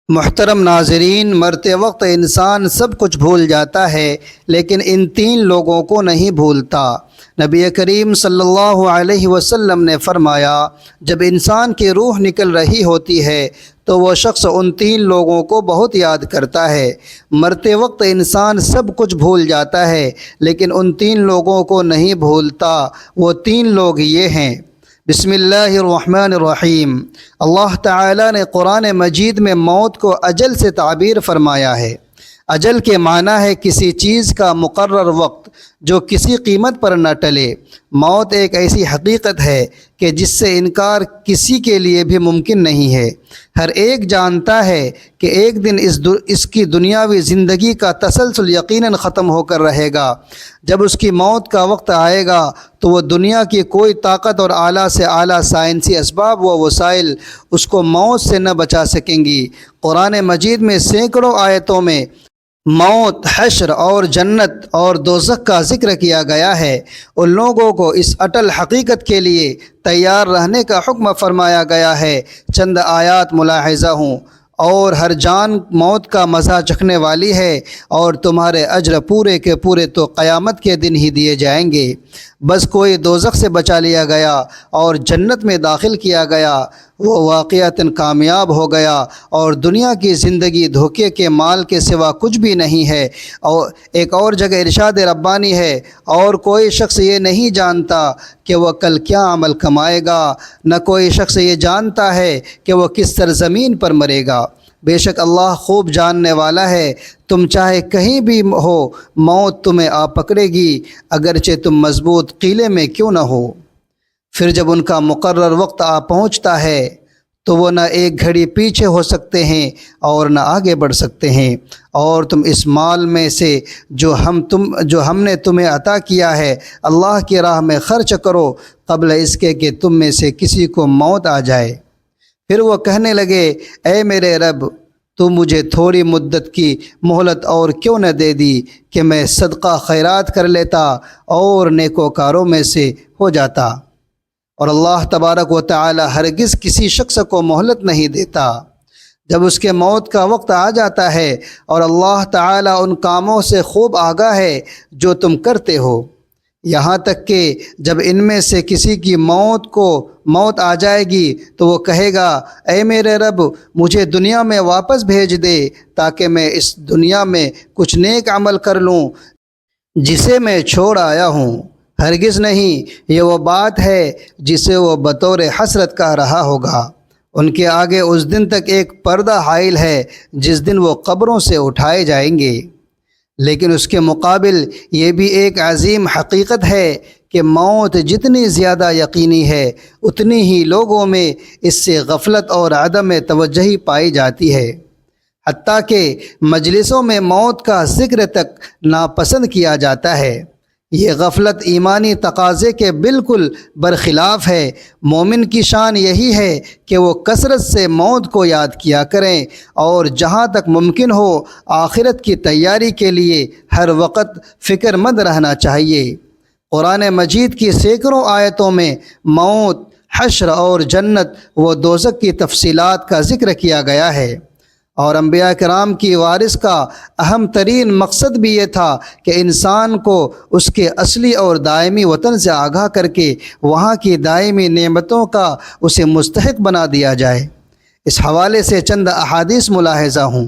محترم ناظرین، مرتے وقت انسان سب کچھ بھول جاتا ہے لیکن ان تین لوگوں کو نہیں بھولتا۔ نبی کریم صلی اللہ علیہ وسلم نے فرمایا، جب انسان کی روح نکل رہی ہوتی ہے تو وہ شخص ان تین لوگوں کو بہت یاد کرتا ہے۔ مرتے وقت انسان سب کچھ بھول جاتا ہے لیکن ان تین لوگوں کو نہیں بھولتا۔ وہ تین لوگ یہ ہیں۔ بسم اللہ الرحمن الرحیم۔ اللہ تعالیٰ نے قرآن مجید میں موت کو اجل سے تعبیر فرمایا ہے۔ اجل کے معنی ہے کسی چیز کا مقرر وقت جو کسی قیمت پر نہ ٹلے۔ موت ایک ایسی حقیقت ہے کہ جس سے انکار کسی کے لیے بھی ممکن نہیں ہے۔ ہر ایک جانتا ہے کہ ایک دن اس کی دنیاوی زندگی کا تسلسل یقیناً ختم ہو کر رہے گا۔ جب اس کی موت کا وقت آئے گا تو وہ دنیا کی کوئی طاقت اور اعلیٰ سے اعلیٰ سائنسی اسباب و وسائل اس کو موت سے نہ بچا سکیں گی۔ قرآن مجید میں سینکڑوں آیتوں میں موت، حشر اور جنت اور دوزخ کا ذکر کیا گیا ہے۔ ان لوگوں کو اس اٹل حقیقت کے لیے تیار رہنے کا حکم فرمایا گیا ہے۔ چند آیات ملاحظہ ہوں۔ اور ہر جان موت کا مزہ چکھنے والی ہے اور تمہارے اجر پورے کے پورے تو قیامت کے دن ہی دیے جائیں گے۔ بس کوئی دوزخ سے بچا لیا گیا اور جنت میں داخل کیا گیا، وہ واقعتاً کامیاب ہو گیا، اور دنیا کی زندگی دھوکے کے مال کے سوا کچھ بھی نہیں ہے۔ اور ایک اور جگہ ارشاد ربانی ہے، اور کوئی شخص یہ نہیں جانتا کہ وہ کل کیا عمل کمائے گا، نہ کوئی شخص یہ جانتا ہے کہ وہ کس سرزمین پر مرے گا۔ بے شک اللہ خوب جاننے والا ہے۔ تم چاہے کہیں بھی ہو، موت تمہیں آ پکڑے گی، اگرچہ تم مضبوط قلعے میں کیوں نہ ہو۔ پھر جب ان کا مقرر وقت آ پہنچتا ہے تو وہ نہ ایک گھڑی پیچھے ہو سکتے ہیں اور نہ آگے بڑھ سکتے ہیں۔ اور تم اس مال میں سے جو ہم نے تمہیں عطا کیا ہے اللہ کی راہ میں خرچ کرو قبل اس کے کہ تم میں سے کسی کو موت آ جائے۔ پھر وہ کہنے لگے، اے میرے رب، تو مجھے تھوڑی مدت کی مہلت اور کیوں نہ دے دی کہ میں صدقہ خیرات کر لیتا اور نیکوکاروں میں سے ہو جاتا۔ اور اللہ تبارک و تعالی ہرگز کسی شخص کو مہلت نہیں دیتا۔ جب اس کے موت کا وقت آ جاتا ہے اور اللہ تعالی ان کاموں سے خوب آگاہ ہے جو تم کرتے ہو، یہاں تک کہ جب ان میں سے کسی کی موت آ جائے گی تو وہ کہے گا، اے میرے رب، مجھے دنیا میں واپس بھیج دے تاکہ میں اس دنیا میں کچھ نیک عمل کر لوں جسے میں چھوڑ آیا ہوں۔ ہرگز نہیں، یہ وہ بات ہے جسے وہ بطور حسرت کہہ رہا ہوگا۔ ان کے آگے اس دن تک ایک پردہ حائل ہے جس دن وہ قبروں سے اٹھائے جائیں گے۔ لیکن اس کے مقابل یہ بھی ایک عظیم حقیقت ہے کہ موت جتنی زیادہ یقینی ہے اتنی ہی لوگوں میں اس سے غفلت اور عدم توجہی پائی جاتی ہے، حتیٰ کہ مجلسوں میں موت کا ذکر تک ناپسند کیا جاتا ہے۔ یہ غفلت ایمانی تقاضے کے بالکل برخلاف ہے۔ مومن کی شان یہی ہے کہ وہ کثرت سے موت کو یاد کیا کریں اور جہاں تک ممکن ہو آخرت کی تیاری کے لیے ہر وقت فکر مند رہنا چاہیے۔ قرآن مجید کی سینکڑوں آیتوں میں موت، حشر اور جنت و دوزخ کی تفصیلات کا ذکر کیا گیا ہے، اور انبیاء کرام کی وارث کا اہم ترین مقصد بھی یہ تھا کہ انسان کو اس کے اصلی اور دائمی وطن سے آگاہ کر کے وہاں کی دائمی نعمتوں کا اسے مستحق بنا دیا جائے۔ اس حوالے سے چند احادیث ملاحظہ ہوں۔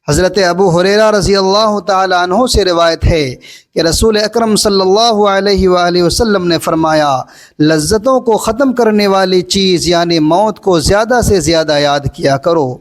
حضرت ابو ہریرہ رضی اللہ تعالی عنہ سے روایت ہے کہ رسول اکرم صلی اللہ علیہ وآلہ وسلم نے فرمایا، لذتوں کو ختم کرنے والی چیز یعنی موت کو زیادہ سے زیادہ یاد کیا کرو۔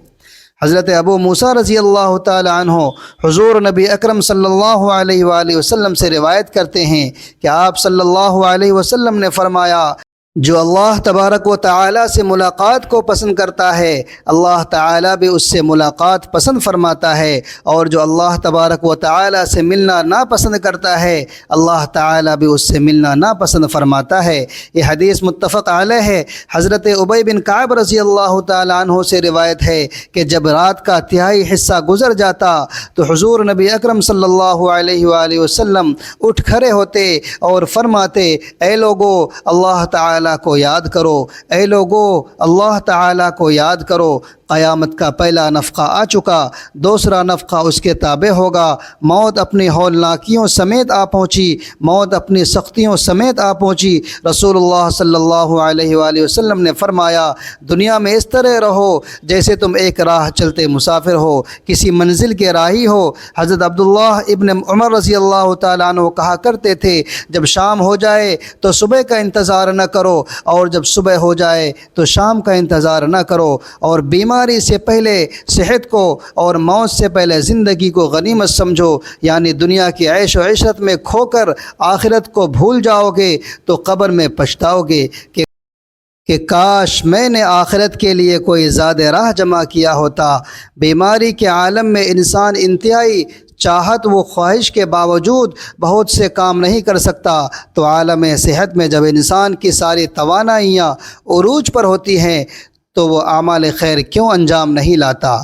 حضرت ابو موسیٰ رضی اللہ تعالی عنہ حضور نبی اکرم صلی اللہ علیہ وآلہ وسلم سے روایت کرتے ہیں کہ آپ صلی اللہ علیہ وسلم نے فرمایا، جو اللہ تبارک و تعالی سے ملاقات کو پسند کرتا ہے اللہ تعالی بھی اس سے ملاقات پسند فرماتا ہے، اور جو اللہ تبارک و تعالی سے ملنا ناپسند کرتا ہے اللہ تعالی بھی اس سے ملنا ناپسند فرماتا ہے۔ یہ حدیث متفق علیہ ہے۔ حضرت ابی بن کعب رضی اللہ تعالی عنہ سے روایت ہے کہ جب رات کا تہائی حصہ گزر جاتا تو حضور نبی اکرم صلی اللہ علیہ وآلہ وسلم اٹھ کھڑے ہوتے اور فرماتے، اے لوگو، اللہ تعالی تعالیٰ کو یاد کرو، اے لوگو اللہ تعالیٰ کو یاد کرو۔ قیامت کا پہلا نفخہ آ چکا، دوسرا نفخہ اس کے تابع ہوگا۔ موت اپنی ہولناکیوں سمیت آ پہنچی، موت اپنی سختیوں سمیت آ پہنچی۔ رسول اللہ صلی اللہ علیہ وآلہ وسلم نے فرمایا، دنیا میں اس طرح رہو جیسے تم ایک راہ چلتے مسافر ہو، کسی منزل کے راہی ہو۔ حضرت عبداللہ ابن عمر رضی اللہ تعالیٰ عنہ کہا کرتے تھے، جب شام ہو جائے تو صبح کا انتظار نہ کرو، اور جب صبح ہو جائے تو شام کا انتظار نہ کرو، اور بیماری سے پہلے صحت کو اور موت سے پہلے زندگی کو غنیمت سمجھو۔ یعنی دنیا کی عیش و عشرت میں کھو کر آخرت کو بھول جاؤ گے تو قبر میں پچھتاؤ گے کہ کاش میں نے آخرت کے لیے کوئی زیادہ راہ جمع کیا ہوتا۔ بیماری کے عالم میں انسان انتہائی چاہت و خواہش کے باوجود بہت سے کام نہیں کر سکتا، تو عالم صحت میں جب انسان کی ساری توانائیاں عروج پر ہوتی ہیں تو وہ اعمال خیر کیوں انجام نہیں لاتا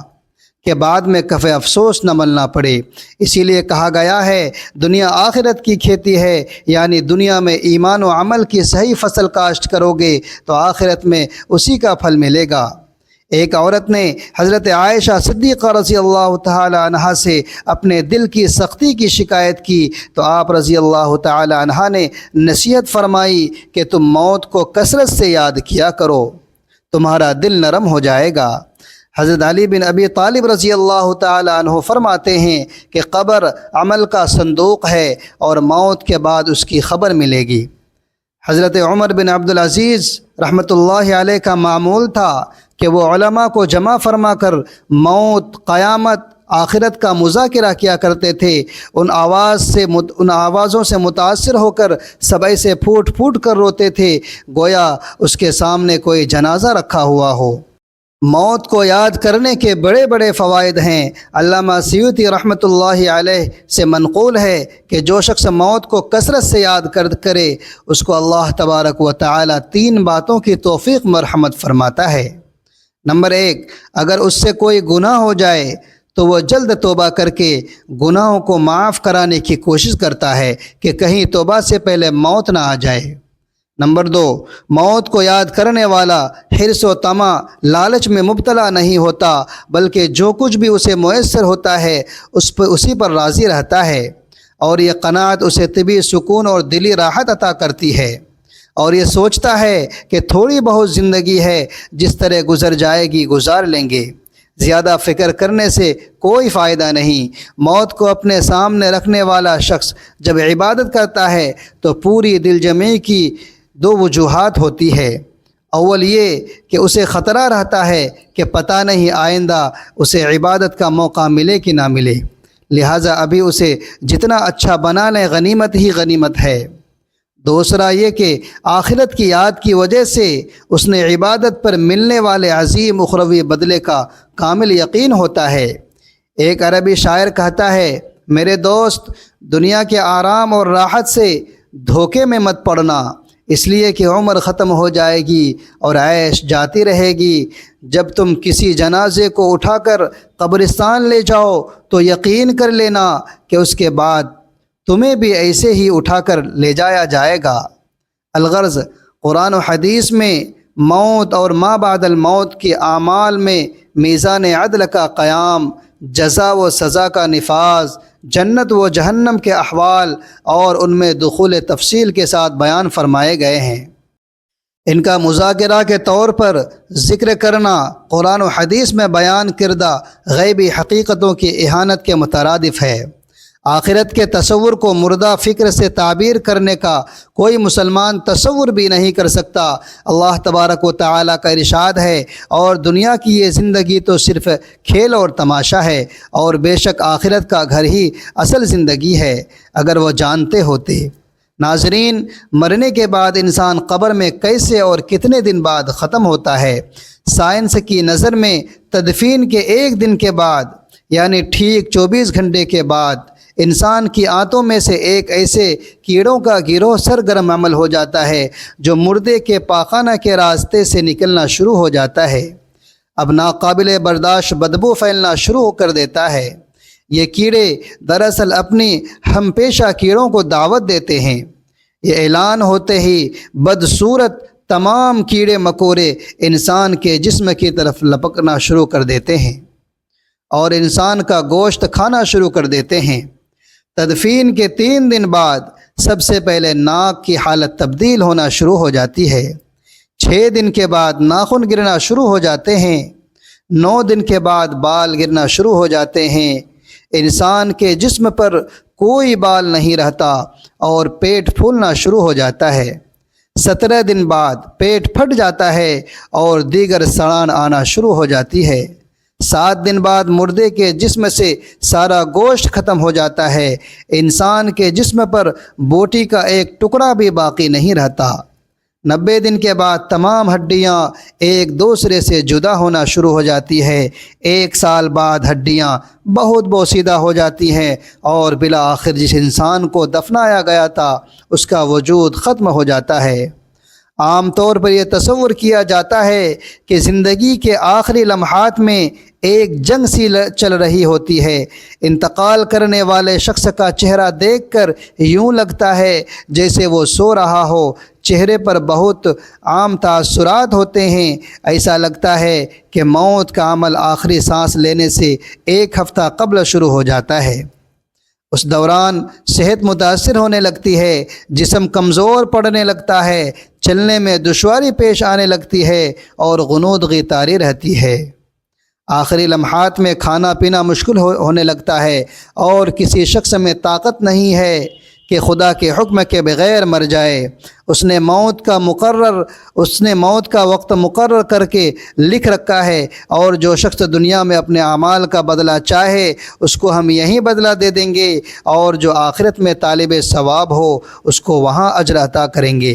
کہ بعد میں کف افسوس نہ ملنا پڑے۔ اسی لیے کہا گیا ہے دنیا آخرت کی کھیتی ہے، یعنی دنیا میں ایمان و عمل کی صحیح فصل کاشت کرو گے تو آخرت میں اسی کا پھل ملے گا۔ ایک عورت نے حضرت عائشہ صدیقہ رضی اللہ تعالی عنہا سے اپنے دل کی سختی کی شکایت کی تو آپ رضی اللہ تعالی عنہا نے نصیحت فرمائی کہ تم موت کو کثرت سے یاد کیا کرو، تمہارا دل نرم ہو جائے گا۔ حضرت علی بن ابی طالب رضی اللہ تعالی عنہ فرماتے ہیں کہ قبر عمل کا صندوق ہے اور موت کے بعد اس کی خبر ملے گی۔ حضرت عمر بن عبدالعزیز رحمۃ اللہ علیہ کا معمول تھا کہ وہ علماء کو جمع فرما کر موت، قیامت، آخرت کا مذاکرہ کیا کرتے تھے۔ ان آوازوں سے متاثر ہو کر سب ایسے پھوٹ پھوٹ کر روتے تھے گویا اس کے سامنے کوئی جنازہ رکھا ہوا ہو۔ موت کو یاد کرنے کے بڑے بڑے فوائد ہیں۔ علامہ سیوطی رحمۃ اللہ علیہ سے منقول ہے کہ جو شخص موت کو کثرت سے یاد کرے اس کو اللہ تبارک و تعالی 3 باتوں کی توفیق مرحمت فرماتا ہے۔ نمبر 1، اگر اس سے کوئی گناہ ہو جائے تو وہ جلد توبہ کر کے گناہوں کو معاف کرانے کی کوشش کرتا ہے کہ کہیں توبہ سے پہلے موت نہ آ جائے۔ نمبر 2، موت کو یاد کرنے والا حرص و طمع، لالچ میں مبتلا نہیں ہوتا، بلکہ جو کچھ بھی اسے میسر ہوتا ہے اسی پر راضی رہتا ہے، اور یہ قناعت اسے طبعی سکون اور دلی راحت عطا کرتی ہے، اور یہ سوچتا ہے کہ تھوڑی بہت زندگی ہے، جس طرح گزر جائے گی گزار لیں گے، زیادہ فکر کرنے سے کوئی فائدہ نہیں۔ موت کو اپنے سامنے رکھنے والا شخص جب عبادت کرتا ہے تو پوری دل جمعی کی 2 وجوہات ہوتی ہے۔ اول یہ کہ اسے خطرہ رہتا ہے کہ پتہ نہیں آئندہ اسے عبادت کا موقع ملے کہ نہ ملے، لہٰذا ابھی اسے جتنا اچھا بنا لیں غنیمت ہی غنیمت ہے۔ دوسرا یہ کہ آخرت کی یاد کی وجہ سے اس نے عبادت پر ملنے والے عظیم اخروی بدلے کا کامل یقین ہوتا ہے۔ ایک عربی شاعر کہتا ہے، میرے دوست دنیا کے آرام اور راحت سے دھوکے میں مت پڑنا، اس لیے کہ عمر ختم ہو جائے گی اور عیش جاتی رہے گی۔ جب تم کسی جنازے کو اٹھا کر قبرستان لے جاؤ تو یقین کر لینا کہ اس کے بعد تمہیں بھی ایسے ہی اٹھا کر لے جایا جائے گا۔ الغرض قرآن و حدیث میں موت اور ما بعد الموت کے اعمال میں میزان عدل کا قیام، جزا و سزا کا نفاذ، جنت و جہنم کے احوال اور ان میں دخول تفصیل کے ساتھ بیان فرمائے گئے ہیں۔ ان کا مذاکرہ کے طور پر ذکر کرنا قرآن و حدیث میں بیان کردہ غیبی حقیقتوں کی احاطت کے مترادف ہے۔ آخرت کے تصور کو مردہ فکر سے تعبیر کرنے کا کوئی مسلمان تصور بھی نہیں کر سکتا۔ اللہ تبارک و تعالیٰ کا ارشاد ہے، اور دنیا کی یہ زندگی تو صرف کھیل اور تماشا ہے، اور بے شک آخرت کا گھر ہی اصل زندگی ہے، اگر وہ جانتے ہوتے۔ ناظرین، مرنے کے بعد انسان قبر میں کیسے اور کتنے دن بعد ختم ہوتا ہے؟ سائنس کی نظر میں تدفین کے 1 دن کے بعد، یعنی ٹھیک 24 گھنٹے کے بعد، انسان کی آنتوں میں سے ایک ایسے کیڑوں کا گروہ سرگرم عمل ہو جاتا ہے جو مردے کے پاخانہ کے راستے سے نکلنا شروع ہو جاتا ہے۔ اب ناقابل برداشت بدبو پھیلنا شروع کر دیتا ہے۔ یہ کیڑے دراصل اپنی ہم پیشہ کیڑوں کو دعوت دیتے ہیں۔ یہ اعلان ہوتے ہی بدصورت تمام کیڑے مکوڑے انسان کے جسم کی طرف لپکنا شروع کر دیتے ہیں اور انسان کا گوشت کھانا شروع کر دیتے ہیں۔ تدفین کے 3 دن بعد سب سے پہلے ناک کی حالت تبدیل ہونا شروع ہو جاتی ہے۔ 6 دن کے بعد ناخن گرنا شروع ہو جاتے ہیں۔ 9 دن کے بعد بال گرنا شروع ہو جاتے ہیں۔ انسان کے جسم پر کوئی بال نہیں رہتا اور پیٹ پھولنا شروع ہو جاتا ہے۔ 17 دن بعد پیٹ پھٹ جاتا ہے اور دیگر سڑان آنا شروع ہو جاتی ہے۔ 7 دن بعد مردے کے جسم سے سارا گوشت ختم ہو جاتا ہے۔ انسان کے جسم پر بوٹی کا ایک ٹکڑا بھی باقی نہیں رہتا۔ 90 دن کے بعد تمام ہڈیاں ایک دوسرے سے جدا ہونا شروع ہو جاتی ہے۔ 1 سال بعد ہڈیاں بہت بوسیدہ ہو جاتی ہیں اور بالآخر جس انسان کو دفنایا گیا تھا اس کا وجود ختم ہو جاتا ہے۔ عام طور پر یہ تصور کیا جاتا ہے کہ زندگی کے آخری لمحات میں ایک جنگ سی چل رہی ہوتی ہے۔ انتقال کرنے والے شخص کا چہرہ دیکھ کر یوں لگتا ہے جیسے وہ سو رہا ہو۔ چہرے پر بہت عام تاثرات ہوتے ہیں۔ ایسا لگتا ہے کہ موت کا عمل آخری سانس لینے سے 1 ہفتہ قبل شروع ہو جاتا ہے۔ اس دوران صحت متاثر ہونے لگتی ہے، جسم کمزور پڑنے لگتا ہے، چلنے میں دشواری پیش آنے لگتی ہے اور غنودگی طاری رہتی ہے۔ آخری لمحات میں کھانا پینا مشکل ہونے لگتا ہے اور کسی شخص میں طاقت نہیں ہے کہ خدا کے حکم کے بغیر مر جائے۔ اس نے موت کا وقت مقرر کر کے لکھ رکھا ہے اور جو شخص دنیا میں اپنے اعمال کا بدلہ چاہے اس کو ہم یہیں بدلہ دے دیں گے، اور جو آخرت میں طالب ثواب ہو اس کو وہاں اجر عطا کریں گے،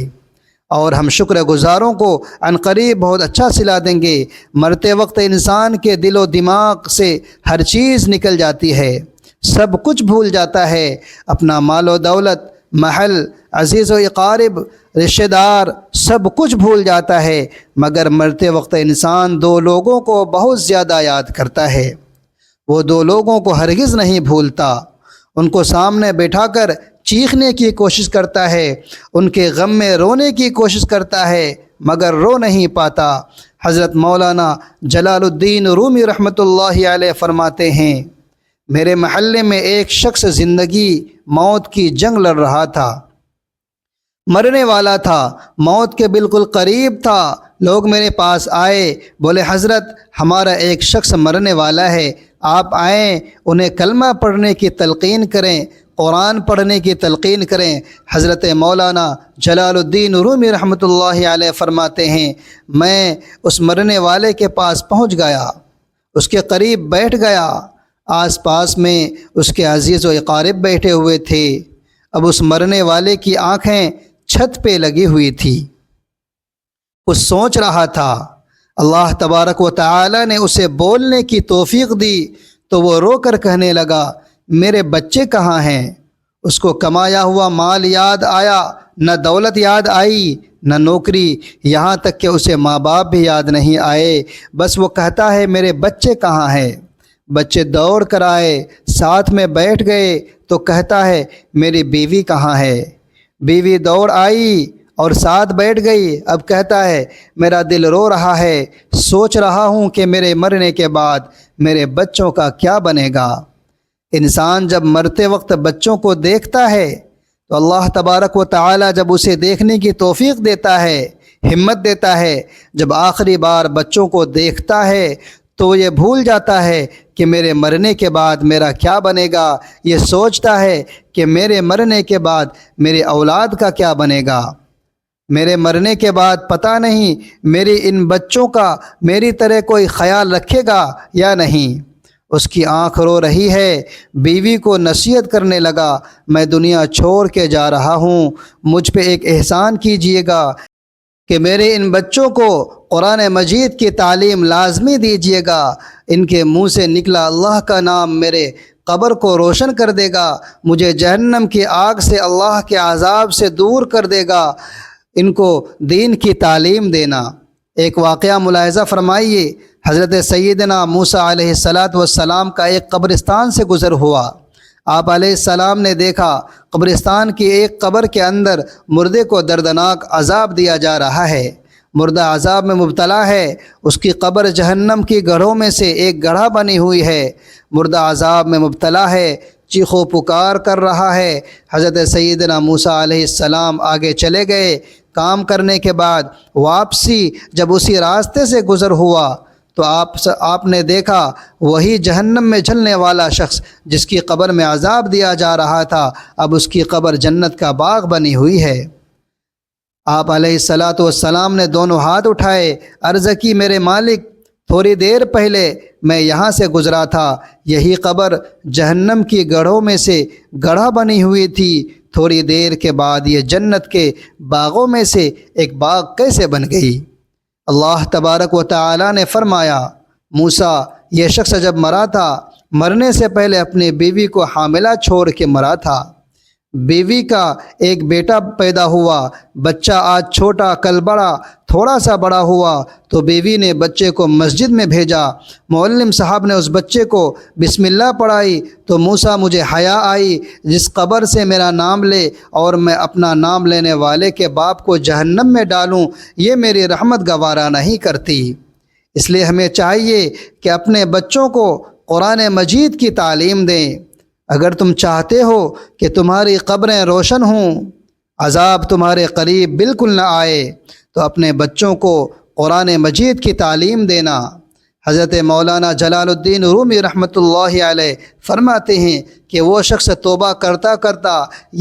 اور ہم شکر گزاروں کو عنقریب بہت اچھا صلہ دیں گے۔ مرتے وقت انسان کے دل و دماغ سے ہر چیز نکل جاتی ہے، سب کچھ بھول جاتا ہے، اپنا مال و دولت، محل، عزیز و اقارب، رشتہ دار، سب کچھ بھول جاتا ہے، مگر مرتے وقت انسان 2 لوگوں کو بہت زیادہ یاد کرتا ہے۔ وہ 2 لوگوں کو ہرگز نہیں بھولتا، ان کو سامنے بٹھا کر چیخنے کی کوشش کرتا ہے، ان کے غم میں رونے کی کوشش کرتا ہے مگر رو نہیں پاتا۔ حضرت مولانا جلال الدین رومی رحمۃ اللہ علیہ فرماتے ہیں، میرے محلے میں ایک شخص زندگی موت کی جنگ لڑ رہا تھا، مرنے والا تھا، موت کے بالکل قریب تھا۔ لوگ میرے پاس آئے، بولے حضرت ہمارا ایک شخص مرنے والا ہے، آپ آئیں انہیں کلمہ پڑھنے کی تلقین کریں، قرآن پڑھنے کی تلقین کریں۔ حضرت مولانا جلال الدین رومی رحمۃ اللہ علیہ فرماتے ہیں، میں اس مرنے والے کے پاس پہنچ گیا، اس کے قریب بیٹھ گیا، آس پاس میں اس کے عزیز و اقارب بیٹھے ہوئے تھے۔ اب اس مرنے والے کی آنکھیں چھت پہ لگی ہوئی تھی، کچھ سوچ رہا تھا۔ اللہ تبارک و تعالی نے اسے بولنے کی توفیق دی تو وہ رو کر کہنے لگا، میرے بچے کہاں ہیں؟ اس کو کمایا ہوا مال یاد آیا، نہ دولت یاد آئی، نہ نوکری، یہاں تک کہ اسے ماں باپ بھی یاد نہیں آئے، بس وہ کہتا ہے میرے بچے کہاں ہیں؟ بچے دوڑ کر آئے، ساتھ میں بیٹھ گئے تو کہتا ہے میری بیوی کہاں ہے؟ بیوی دوڑ آئی اور ساتھ بیٹھ گئی، اب کہتا ہے میرا دل رو رہا ہے، سوچ رہا ہوں کہ میرے مرنے کے بعد میرے بچوں کا کیا بنے گا۔ انسان جب مرتے وقت بچوں کو دیکھتا ہے تو اللہ تبارک و تعالی جب اسے دیکھنے کی توفیق دیتا ہے، ہمت دیتا ہے، جب آخری بار بچوں کو دیکھتا ہے تو یہ بھول جاتا ہے کہ میرے مرنے کے بعد میرا کیا بنے گا، یہ سوچتا ہے کہ میرے مرنے کے بعد میرے اولاد کا کیا بنے گا، میرے مرنے کے بعد پتہ نہیں میری ان بچوں کا میری طرح کوئی خیال رکھے گا یا نہیں۔ اس کی آنکھ رو رہی ہے۔ بیوی کو نصیحت کرنے لگا، میں دنیا چھوڑ کے جا رہا ہوں، مجھ پہ ایک احسان کیجیے گا کہ میرے ان بچوں کو قرآن مجید کی تعلیم لازمی دیجیے گا، ان کے منہ سے نکلا اللہ کا نام میرے قبر کو روشن کر دے گا، مجھے جہنم کی آگ سے اللہ کے عذاب سے دور کر دے گا، ان کو دین کی تعلیم دینا۔ ایک واقعہ ملاحظہ فرمائیے، حضرت سیدنا موسیٰ علیہ السلام کا ایک قبرستان سے گزر ہوا۔ آپ علیہ السلام نے دیکھا قبرستان کی ایک قبر کے اندر مردے کو دردناک عذاب دیا جا رہا ہے۔ مردہ عذاب میں مبتلا ہے، اس کی قبر جہنم کی گڑھوں میں سے ایک گڑھا بنی ہوئی ہے۔ مردہ عذاب میں مبتلا ہے، چیخ و پکار کر رہا ہے۔ حضرت سیدنا موسیٰ علیہ السلام آگے چلے گئے۔ کام کرنے کے بعد واپسی جب اسی راستے سے گزر ہوا تو آپ نے دیکھا وہی جہنم میں جلنے والا شخص جس کی قبر میں عذاب دیا جا رہا تھا، اب اس کی قبر جنت کا باغ بنی ہوئی ہے۔ آپ علیہ السلام نے دونوں ہاتھ اٹھائے، عرض کی میرے مالک، تھوڑی دیر پہلے میں یہاں سے گزرا تھا، یہی قبر جہنم کی گڑھوں میں سے گڑھا بنی ہوئی تھی، تھوڑی دیر کے بعد یہ جنت کے باغوں میں سے ایک باغ کیسے بن گئی؟ اللہ تبارک و تعالی نے فرمایا، موسیٰ یہ شخص جب مرا تھا، مرنے سے پہلے اپنی بیوی کو حاملہ چھوڑ کے مرا تھا۔ بیوی کا ایک بیٹا پیدا ہوا، بچہ آج چھوٹا کل بڑا، تھوڑا سا بڑا ہوا تو بیوی نے بچے کو مسجد میں بھیجا۔ معلم صاحب نے اس بچے کو بسم اللہ پڑھائی تو موسیٰ مجھے حیا آئی، جس قبر سے میرا نام لے اور میں اپنا نام لینے والے کے باپ کو جہنم میں ڈالوں، یہ میری رحمت گوارا نہیں کرتی۔ اس لیے ہمیں چاہیے کہ اپنے بچوں کو قرآن مجید کی تعلیم دیں۔ اگر تم چاہتے ہو کہ تمہاری قبریں روشن ہوں، عذاب تمہارے قریب بالکل نہ آئے، تو اپنے بچوں کو قرآن مجید کی تعلیم دینا۔ حضرت مولانا جلال الدین رومی رحمۃ اللہ علیہ فرماتے ہیں کہ وہ شخص توبہ کرتا کرتا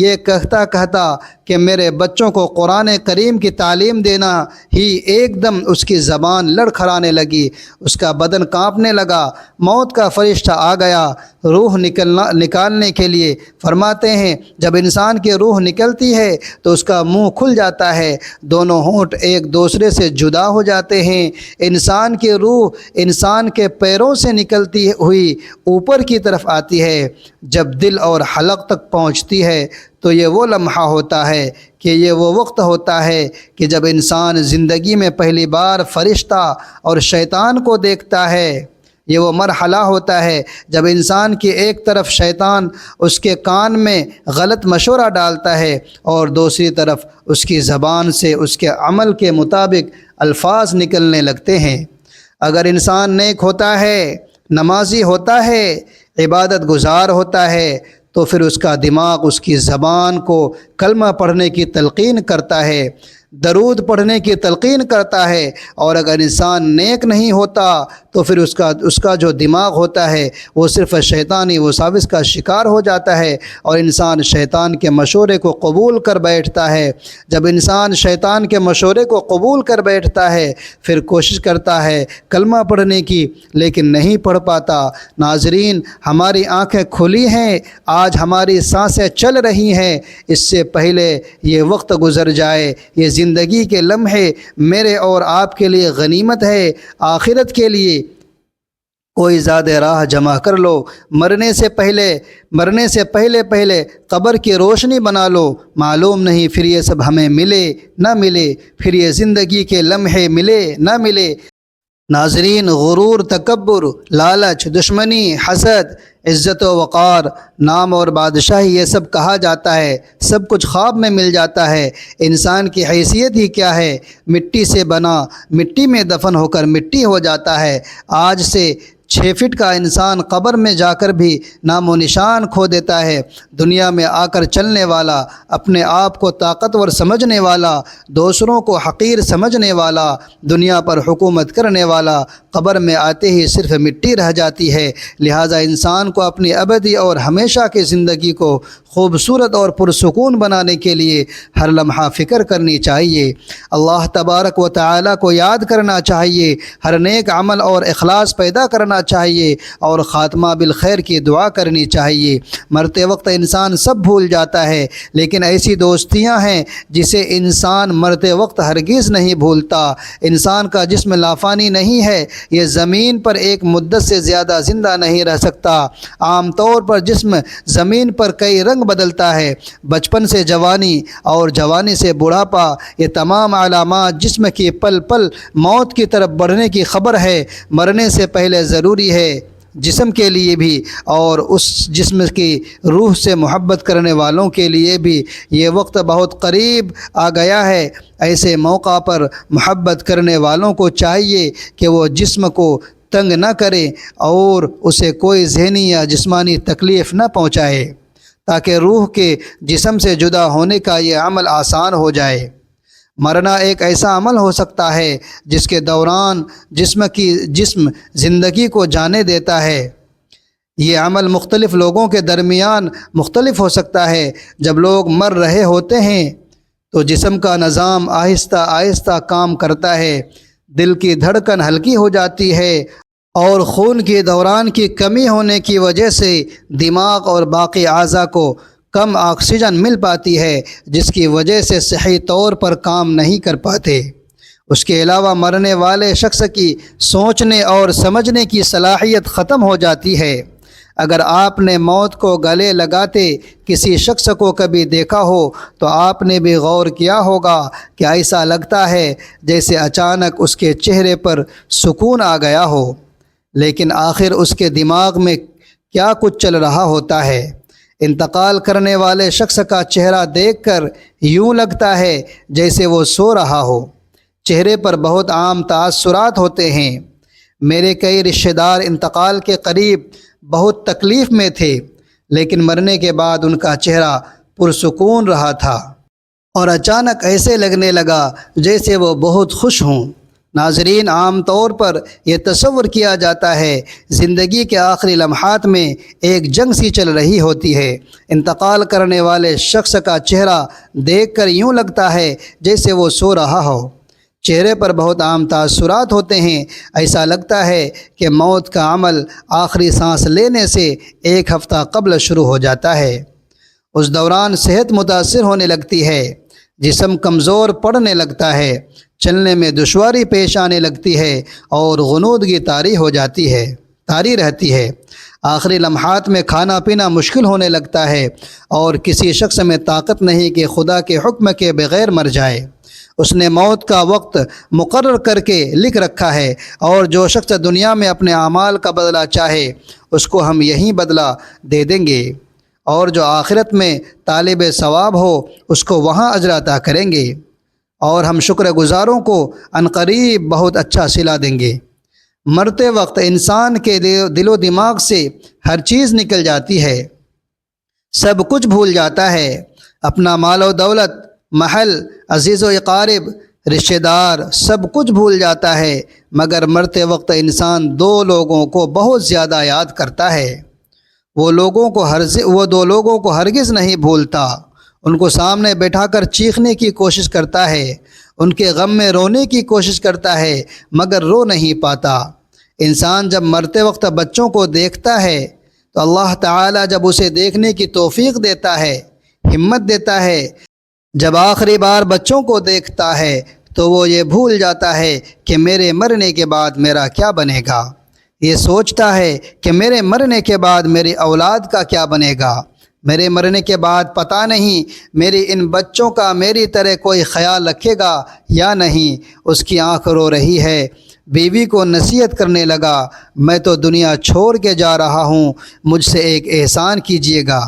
یہ کہتا کہ میرے بچوں کو قرآن کریم کی تعلیم دینا ہی ایک دم اس کی زبان لڑکھڑانے لگی، اس کا بدن کانپنے لگا، موت کا فرشتہ آ گیا روح نکالنے کے لیے۔ فرماتے ہیں جب انسان کی روح نکلتی ہے تو اس کا منہ کھل جاتا ہے، دونوں ہونٹ ایک دوسرے سے جدا ہو جاتے ہیں۔ انسان کی روح انسان کے پیروں سے نکلتی ہوئی اوپر کی طرف آتی ہے، جب دل اور حلق تک پہنچتی ہے تو یہ وہ لمحہ ہوتا ہے کہ یہ وہ وقت ہوتا ہے کہ جب انسان زندگی میں پہلی بار فرشتہ اور شیطان کو دیکھتا ہے۔ یہ وہ مرحلہ ہوتا ہے جب انسان کی ایک طرف شیطان اس کے کان میں غلط مشورہ ڈالتا ہے اور دوسری طرف اس کی زبان سے اس کے عمل کے مطابق الفاظ نکلنے لگتے ہیں۔ اگر انسان نیک ہوتا ہے، نمازی ہوتا ہے، عبادت گزار ہوتا ہے، تو پھر اس کا دماغ اس کی زبان کو کلمہ پڑھنے کی تلقین کرتا ہے، درود پڑھنے کی تلقین کرتا ہے۔ اور اگر انسان نیک نہیں ہوتا تو پھر اس کا جو دماغ ہوتا ہے وہ صرف شیطانی وساوس کا شکار ہو جاتا ہے اور انسان شیطان کے مشورے کو قبول کر بیٹھتا ہے۔ جب انسان شیطان کے مشورے کو قبول کر بیٹھتا ہے پھر کوشش کرتا ہے کلمہ پڑھنے کی، لیکن نہیں پڑھ پاتا۔ ناظرین، ہماری آنکھیں کھلی ہیں، آج ہماری سانسیں چل رہی ہیں، اس سے پہلے یہ وقت گزر جائے، یہ زندگی کے لمحے میرے اور آپ کے لیے غنیمت ہے۔ آخرت کے لیے کوئی زیادہ راہ جمع کر لو، مرنے سے پہلے قبر کی روشنی بنا لو، معلوم نہیں پھر یہ سب ہمیں ملے نہ ملے، پھر یہ زندگی کے لمحے ملے نہ ملے۔ ناظرین، غرور، تکبر، لالچ، دشمنی، حسد، عزت و وقار، نام اور بادشاہی، یہ سب کہا جاتا ہے سب کچھ خواب میں مل جاتا ہے۔ انسان کی حیثیت ہی کیا ہے؟ مٹی سے بنا، مٹی میں دفن ہو کر مٹی ہو جاتا ہے۔ آج سے 6 فٹ کا انسان قبر میں جا کر بھی نام و نشان کھو دیتا ہے۔ دنیا میں آ کر چلنے والا، اپنے آپ کو طاقتور سمجھنے والا، دوسروں کو حقیر سمجھنے والا، دنیا پر حکومت کرنے والا، قبر میں آتے ہی صرف مٹی رہ جاتی ہے۔ لہٰذا انسان کو اپنی ابدی اور ہمیشہ کی زندگی کو خوبصورت اور پرسکون بنانے کے لیے ہر لمحہ فکر کرنی چاہیے، اللہ تبارک و تعالی کو یاد کرنا چاہیے، ہر نیک عمل اور اخلاص پیدا کرنا چاہیے اور خاتمہ بالخیر کی دعا کرنی چاہیے۔ مرتے وقت انسان سب بھول جاتا ہے، لیکن ایسی دوستیاں ہیں جسے انسان مرتے وقت ہرگز نہیں بھولتا۔ انسان کا جسم لافانی نہیں ہے، یہ زمین پر ایک مدت سے زیادہ زندہ نہیں رہ سکتا۔ عام طور پر جسم زمین پر کئی رنگ بدلتا ہے، بچپن سے جوانی اور جوانی سے بڑھاپا، یہ تمام علامات جسم کی پل پل موت کی طرف بڑھنے کی خبر ہے۔ مرنے سے پہلے ضروری ہے جسم کے لیے بھی اور اس جسم کی روح سے محبت کرنے والوں کے لیے بھی یہ وقت بہت قریب آ گیا ہے۔ ایسے موقع پر محبت کرنے والوں کو چاہیے کہ وہ جسم کو تنگ نہ کرے اور اسے کوئی ذہنی یا جسمانی تکلیف نہ پہنچائے، تاکہ روح کے جسم سے جدا ہونے کا یہ عمل آسان ہو جائے۔ مرنا ایک ایسا عمل ہو سکتا ہے جس کے دوران جسم زندگی کو جانے دیتا ہے۔ یہ عمل مختلف لوگوں کے درمیان مختلف ہو سکتا ہے۔ جب لوگ مر رہے ہوتے ہیں تو جسم کا نظام آہستہ آہستہ کام کرتا ہے، دل کی دھڑکن ہلکی ہو جاتی ہے اور خون کے دوران کی کمی ہونے کی وجہ سے دماغ اور باقی اعضاء کو کم آکسیجن مل پاتی ہے، جس کی وجہ سے صحیح طور پر کام نہیں کر پاتے۔ اس کے علاوہ مرنے والے شخص کی سوچنے اور سمجھنے کی صلاحیت ختم ہو جاتی ہے۔ اگر آپ نے موت کو گلے لگاتے کسی شخص کو کبھی دیکھا ہو تو آپ نے بھی غور کیا ہوگا کہ ایسا لگتا ہے جیسے اچانک اس کے چہرے پر سکون آ گیا ہو، لیکن آخر اس کے دماغ میں کیا کچھ چل رہا ہوتا ہے۔ انتقال کرنے والے شخص کا چہرہ دیکھ کر یوں لگتا ہے جیسے وہ سو رہا ہو۔ چہرے پر بہت عام تاثرات ہوتے ہیں۔ میرے کئی رشتہ دار انتقال کے قریب بہت تکلیف میں تھے، لیکن مرنے کے بعد ان کا چہرہ پرسکون رہا تھا اور اچانک ایسے لگنے لگا جیسے وہ بہت خوش ہوں۔ ناظرین، عام طور پر یہ تصور کیا جاتا ہے زندگی کے آخری لمحات میں ایک جنگ سی چل رہی ہوتی ہے۔ انتقال کرنے والے شخص کا چہرہ دیکھ کر یوں لگتا ہے جیسے وہ سو رہا ہو۔ چہرے پر بہت عام تاثرات ہوتے ہیں۔ ایسا لگتا ہے کہ موت کا عمل آخری سانس لینے سے ایک ہفتہ قبل شروع ہو جاتا ہے۔ اس دوران صحت متاثر ہونے لگتی ہے، جسم کمزور پڑنے لگتا ہے، چلنے میں دشواری پیش آنے لگتی ہے اور غنودگی طاری رہتی ہے۔ آخری لمحات میں کھانا پینا مشکل ہونے لگتا ہے اور کسی شخص میں طاقت نہیں کہ خدا کے حکم کے بغیر مر جائے۔ اس نے موت کا وقت مقرر کر کے لکھ رکھا ہے اور جو شخص دنیا میں اپنے اعمال کا بدلہ چاہے اس کو ہم یہی بدلہ دے دیں گے، اور جو آخرت میں طالب ثواب ہو اس کو وہاں اجر عطا کریں گے، اور ہم شکر گزاروں کو عنقریب بہت اچھا صلہ دیں گے۔ مرتے وقت انسان کے دل و دماغ سے ہر چیز نکل جاتی ہے، سب کچھ بھول جاتا ہے، اپنا مال و دولت، محل، عزیز و اقارب، رشتہ دار، سب کچھ بھول جاتا ہے، مگر مرتے وقت انسان دو لوگوں کو بہت زیادہ یاد کرتا ہے۔ وہ دو لوگوں کو ہرگز نہیں بھولتا، ان کو سامنے بیٹھا کر چیخنے کی کوشش کرتا ہے، ان کے غم میں رونے کی کوشش کرتا ہے، مگر رو نہیں پاتا۔ انسان جب مرتے وقت بچوں کو دیکھتا ہے تو اللہ تعالیٰ جب اسے دیکھنے کی توفیق دیتا ہے، ہمت دیتا ہے، جب آخری بار بچوں کو دیکھتا ہے تو وہ یہ بھول جاتا ہے کہ میرے مرنے کے بعد میرا کیا بنے گا۔ یہ سوچتا ہے کہ میرے مرنے کے بعد میری اولاد کا کیا بنے گا، میرے مرنے کے بعد پتہ نہیں میری ان بچوں کا میری طرح کوئی خیال رکھے گا یا نہیں۔ اس کی آنکھ رو رہی ہے۔ بیوی کو نصیحت کرنے لگا، میں تو دنیا چھوڑ کے جا رہا ہوں، مجھ سے ایک احسان کیجیے گا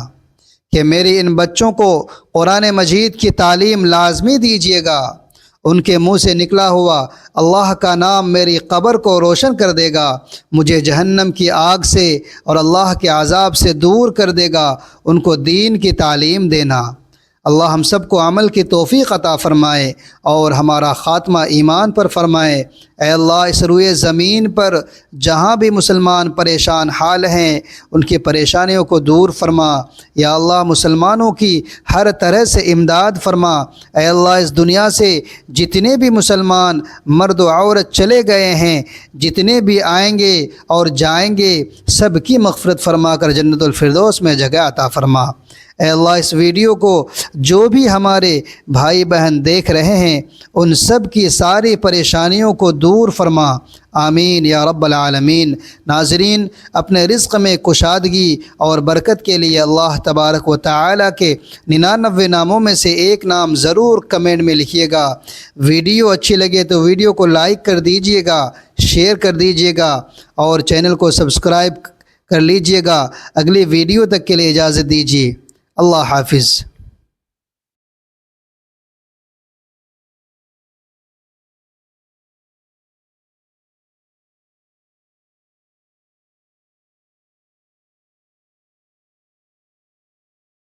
کہ میری ان بچوں کو قرآن مجید کی تعلیم لازمی دیجیے گا۔ ان کے منہ سے نکلا ہوا اللہ کا نام میری قبر کو روشن کر دے گا، مجھے جہنم کی آگ سے اور اللہ کے عذاب سے دور کر دے گا۔ ان کو دین کی تعلیم دینا۔ اللہ ہم سب کو عمل کی توفیق عطا فرمائے اور ہمارا خاتمہ ایمان پر فرمائے۔ اے اللہ، اس روئے زمین پر جہاں بھی مسلمان پریشان حال ہیں ان کی پریشانیوں کو دور فرما۔ یا اللہ، مسلمانوں کی ہر طرح سے امداد فرما۔ اے اللہ، اس دنیا سے جتنے بھی مسلمان مرد و عورت چلے گئے ہیں، جتنے بھی آئیں گے اور جائیں گے، سب کی مغفرت فرما کر جنت الفردوس میں جگہ عطا فرما۔ اے اللہ، اس ویڈیو کو جو بھی ہمارے بھائی بہن دیکھ رہے ہیں ان سب کی ساری پریشانیوں کو دور فرما، آمین یا رب العالمین۔ ناظرین، اپنے رزق میں کشادگی اور برکت کے لیے اللہ تبارک و تعالی کے 99 ناموں میں سے ایک نام ضرور کمنٹ میں لکھیے گا۔ ویڈیو اچھی لگے تو ویڈیو کو لائک کر دیجیے گا، شیئر کر دیجیے گا اور چینل کو سبسکرائب کر لیجئے گا۔ اگلی ویڈیو تک کے لیے اجازت دیجیے۔ اللہ حافظ۔